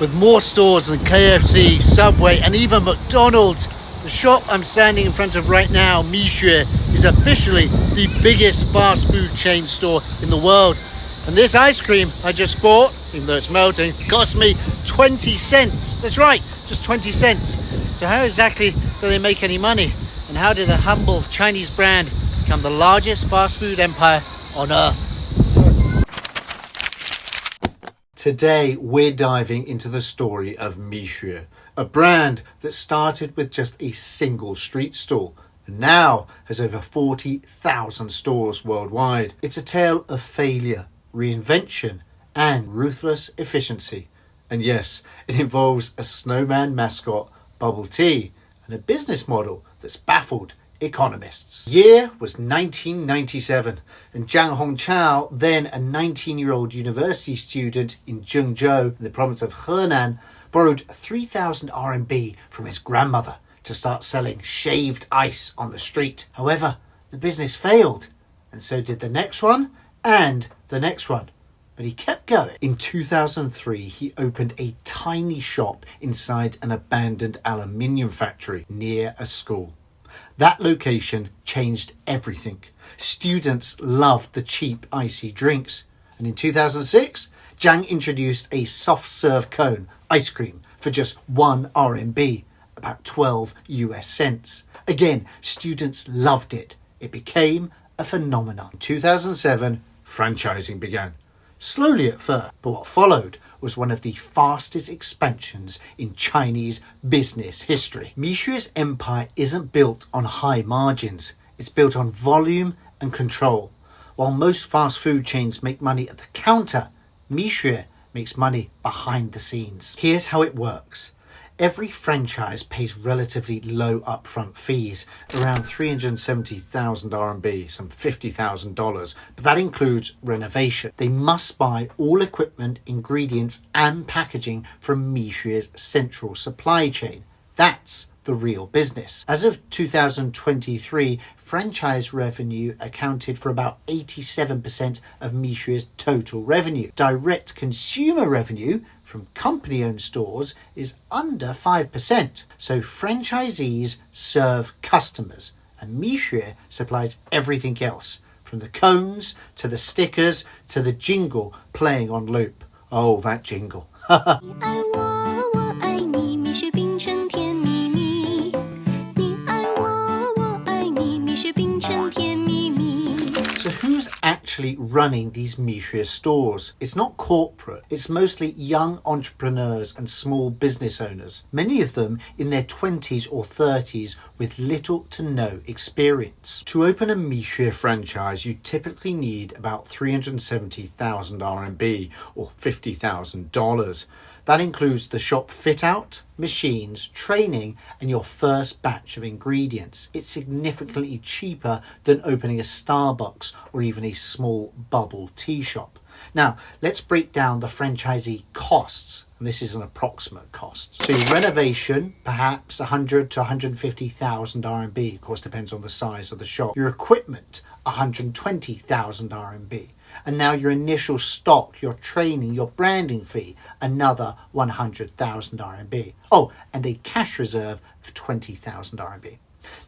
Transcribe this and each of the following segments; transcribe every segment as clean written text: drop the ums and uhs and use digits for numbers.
With more stores than KFC, Subway and even McDonald's, the shop I'm standing in front of right now, Mixue, is officially the biggest fast food chain store in the world. And this ice cream I just bought, even though it's melting, cost me 20 cents. That's right, just 20 cents. So how exactly do they make any money? And how did a humble Chinese brand become the largest fast food empire on earth? Today, we're diving into the story of Mixue, a brand that started with just a single street stall and now has over 40,000 stores worldwide. It's a tale of failure, reinvention, and ruthless efficiency. And yes, it involves a snowman mascot, bubble tea, and a business model that's baffled economists. Year was 1997, and Zhang Hongqiao, then a 19-year-old university student in Zhengzhou in the province of Henan, borrowed 3,000 RMB from his grandmother to start selling shaved ice on the street. However, the business failed, and so did the next one and the next one. But he kept going. In 2003, he opened a tiny shop inside an abandoned aluminium factory near a school. That location changed everything. Students loved the cheap icy drinks. And in 2006, Zhang introduced a soft serve cone ice cream for just 1 RMB, about 12 US cents. Again, students loved it. It became a phenomenon. In 2007, franchising began. Slowly at first, but what followed was one of the fastest expansions in Chinese business history. Mixue's empire isn't built on high margins, it's built on volume and control. While most fast food chains make money at the counter, Mixue makes money behind the scenes. Here's how it works. Every franchise pays relatively low upfront fees, around 370,000 RMB, some $50,000, but that includes renovation. They must buy all equipment, ingredients and packaging from Mixue's central supply chain. That's the real business. As of 2023, franchise revenue accounted for about 87% of Mixue's total revenue. Direct consumer revenue from company-owned stores is under 5%. So franchisees serve customers and Mixue supplies everything else, from the cones to the stickers to the jingle playing on loop. Oh, that jingle. So who's actually running these Mixue stores? It's not corporate. It's mostly young entrepreneurs and small business owners, many of them in their 20s or 30s with little to no experience. To open a Mixue franchise, you typically need about 370,000 RMB or $50,000. That includes the shop fit out, machines, training, and your first batch of ingredients. It's significantly cheaper than opening a Starbucks or even a small bubble tea shop. Now, let's break down the franchisee costs. And this is an approximate cost. So your renovation, perhaps 100 to 150,000 RMB, of course depends on the size of the shop. Your equipment, 120,000 RMB. And now your initial stock, your training, your branding fee, another 100,000 RMB. Oh, and a cash reserve of 20,000 RMB.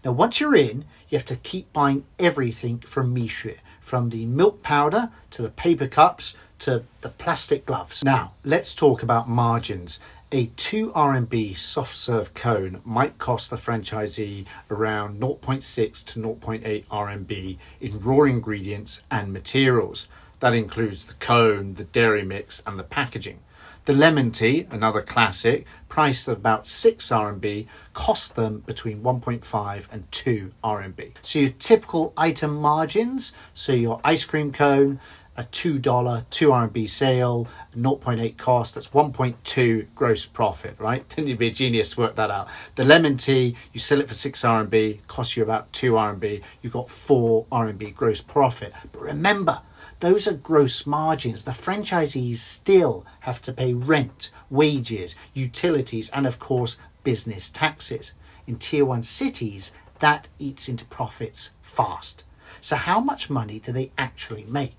Now, once you're in, you have to keep buying everything from Mixue, from the milk powder to the paper cups to the plastic gloves. Now, let's talk about margins. A 2 RMB soft serve cone might cost the franchisee around 0.6 to 0.8 RMB in raw ingredients and materials. That includes the cone, the dairy mix and the packaging. The lemon tea, another classic, priced at about 6 RMB, cost them between 1.5 and 2 RMB. So your typical item margins, so your ice cream cone, a $2, 2 RMB sale, 0.8 cost, that's 1.2 gross profit, right? Then you'd be a genius to work that out. The lemon tea, you sell it for 6 RMB, costs you about 2 RMB, you've got 4 RMB gross profit. But remember, those are gross margins. The franchisees still have to pay rent, wages, utilities, and of course, business taxes. In tier 1 cities, that eats into profits fast. So how much money do they actually make?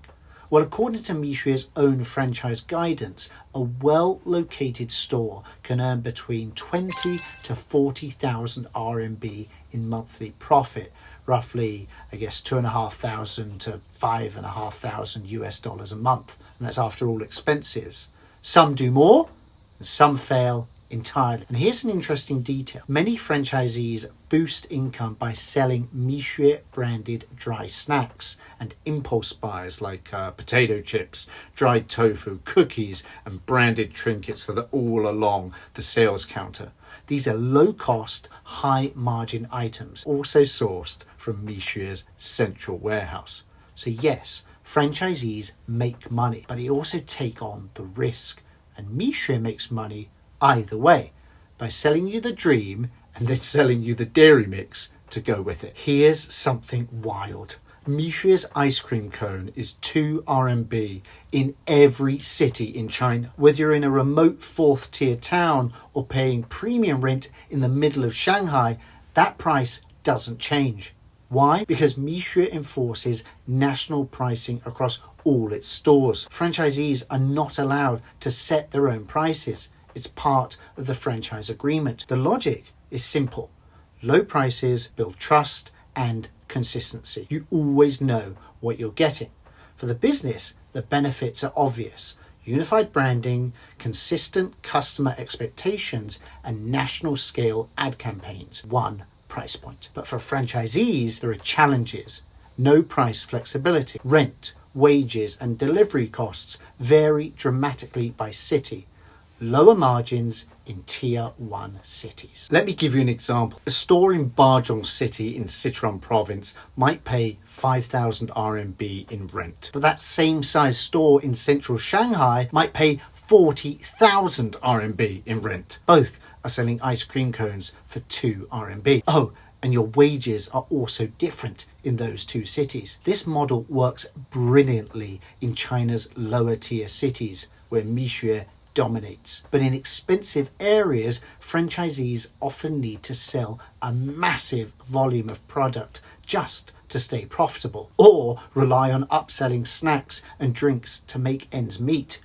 Well, according to Mixue's own franchise guidance, a well-located store can earn between 20 to 40,000 RMB in monthly profit, roughly, I guess, 2,500 to 5,500 US dollars a month. And that's after all expenses. Some do more and some fail entirely. And here's an interesting detail. Many franchisees boost income by selling Mixue branded dry snacks and impulse buys like potato chips, dried tofu, cookies, and branded trinkets that are all along the sales counter. These are low-cost, high-margin items, also sourced from Mixue's central warehouse. So yes, franchisees make money, but they also take on the risk. And Mixue makes money either way, by selling you the dream and then selling you the dairy mix to go with it. Here's something wild. Mixue's ice cream cone is 2 RMB in every city in China. Whether you're in a remote 4th tier town or paying premium rent in the middle of Shanghai, that price doesn't change. Why? Because Mixue enforces national pricing across all its stores. Franchisees are not allowed to set their own prices. It's part of the franchise agreement. The logic is simple. Low prices build trust and consistency. You always know what you're getting. For the business, the benefits are obvious. Unified branding, consistent customer expectations, and national scale ad campaigns. One price point. But for franchisees, there are challenges. No price flexibility. Rent, wages, and delivery costs vary dramatically by city. Lower margins in Tier 1 cities. Let me give you an example. A store in Bajong City in Sichuan province might pay 5,000 RMB in rent. But that same size store in central Shanghai might pay 40,000 RMB in rent. Both are selling ice cream cones for 2 RMB. Oh, and your wages are also different in those two cities. This model works brilliantly in China's lower tier cities where Mixue dominates. But in expensive areas, franchisees often need to sell a massive volume of product just to stay profitable, or rely on upselling snacks and drinks to make ends meet.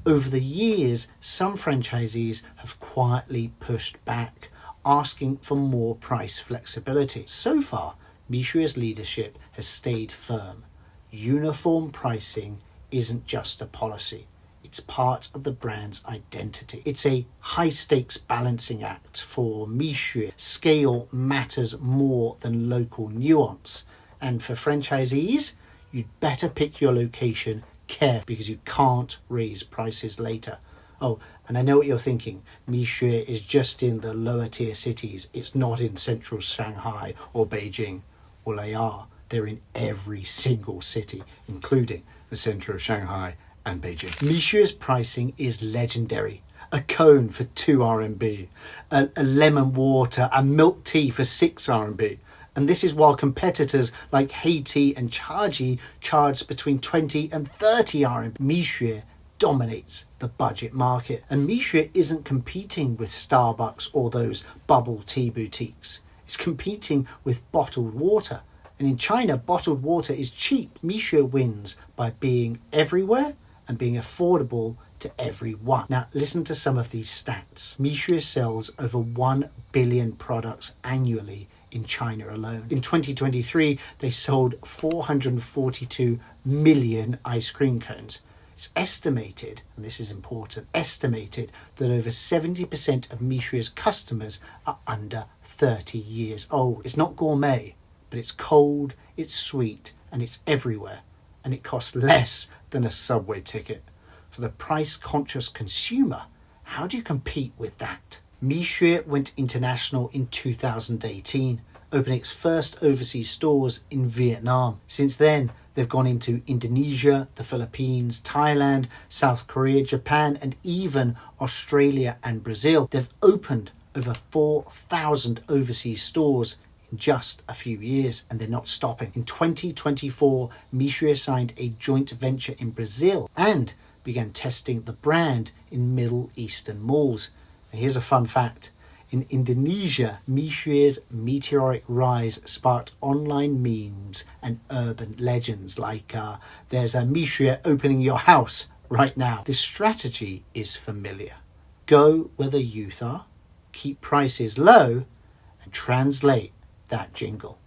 Over the years, some franchisees have quietly pushed back, asking for more price flexibility. So far, Mixue's leadership has stayed firm. Uniform pricing isn't just a policy. It's part of the brand's identity. It's a high-stakes balancing act for Mixue. Scale matters more than local nuance. And for franchisees, you'd better pick your location carefully because you can't raise prices later. Oh, and I know what you're thinking. Mixue is just in the lower tier cities. It's not in central Shanghai or Beijing. Well, they are. They're in every single city, including the centre of Shanghai and Beijing. Mixue's pricing is legendary. A cone for 2 RMB, a lemon water and milk tea for 6 RMB. And this is while competitors like Haiti and Chaji charge between 20 and 30 RMB. Mixue dominates the budget market. And Mixue isn't competing with Starbucks or those bubble tea boutiques. It's competing with bottled water. And in China, bottled water is cheap. Mixue wins by being everywhere and being affordable to everyone. Now, listen to some of these stats. Mixue sells over 1 billion products annually in China alone. In 2023, they sold 442 million ice cream cones. It's estimated, and this is important, estimated that over 70% of Mixue's customers are under 30 years old. It's not gourmet, but it's cold, it's sweet, and it's everywhere. And it costs less than a subway ticket. For the price-conscious consumer, how do you compete with that? Mixue went international in 2018, opening its first overseas stores in Vietnam. Since then, they've gone into Indonesia, the Philippines, Thailand, South Korea, Japan, and even Australia and Brazil. They've opened over 4,000 overseas stores in just a few years, and they're not stopping. In 2024, Mixue signed a joint venture in Brazil and began testing the brand in Middle Eastern malls. And here's a fun fact. In Indonesia, Mixue's meteoric rise sparked online memes and urban legends like there's a Mixue opening your house right now. This strategy is familiar. Go where the youth are, keep prices low, and translate that jingle.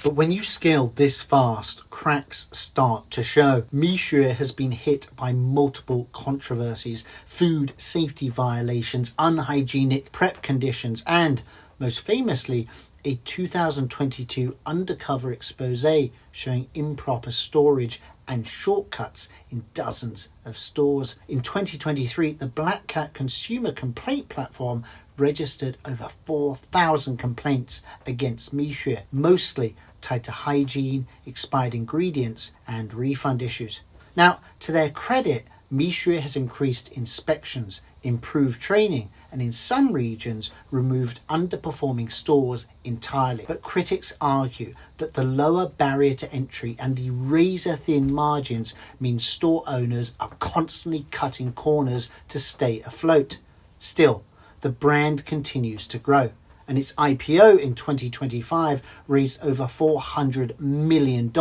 But when you scale this fast, cracks start to show. Mixue has been hit by multiple controversies, food safety violations, unhygienic prep conditions, and, most famously, a 2022 undercover expose showing improper storage and shortcuts in dozens of stores. In 2023, the Black Cat consumer complaint platform registered over 4,000 complaints against Mixue, mostly tied to hygiene, expired ingredients, and refund issues. Now, to their credit, Mixue has increased inspections, improved training, and in some regions removed underperforming stores entirely. But critics argue that the lower barrier to entry and the razor-thin margins mean store owners are constantly cutting corners to stay afloat. Still, the brand continues to grow, and its IPO in 2025 raised over $400 million,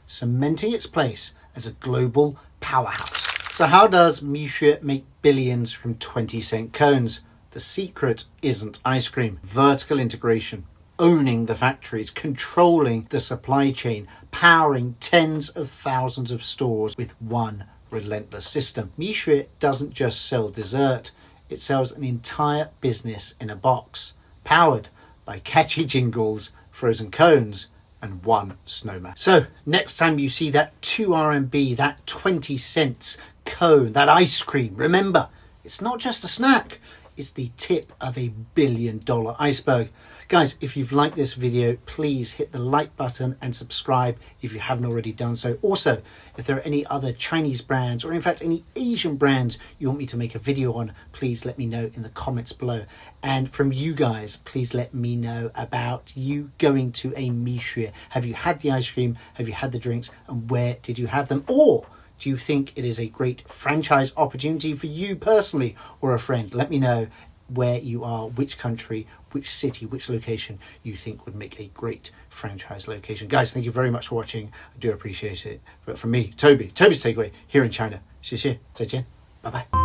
cementing its place as a global powerhouse. So how does Mixue make billions from 20-cent cones? The secret isn't ice cream. Vertical integration, owning the factories, controlling the supply chain, powering tens of thousands of stores with one relentless system. Mixue doesn't just sell dessert. It sells an entire business in a box, powered by catchy jingles, frozen cones, and one snowman. So next time you see that 2 RMB, that 20 cents cone, that ice cream, remember, it's not just a snack. It's the tip of a $1 billion iceberg. Guys, if you've liked this video, please hit the like button and subscribe if you haven't already done so. Also, if there are any other Chinese brands or in fact any Asian brands you want me to make a video on, please let me know in the comments below. And from you guys, please let me know about you going to a Mixue. Have you had the ice cream? Have you had the drinks? And where did you have them? Or do you think it is a great franchise opportunity for you personally or a friend? Let me know where you are, which country, which city, which location you think would make a great franchise location. Guys, thank you very much for watching. I do appreciate it. But from me, Toby's Takeaway here in China. 谢谢，再见，拜拜。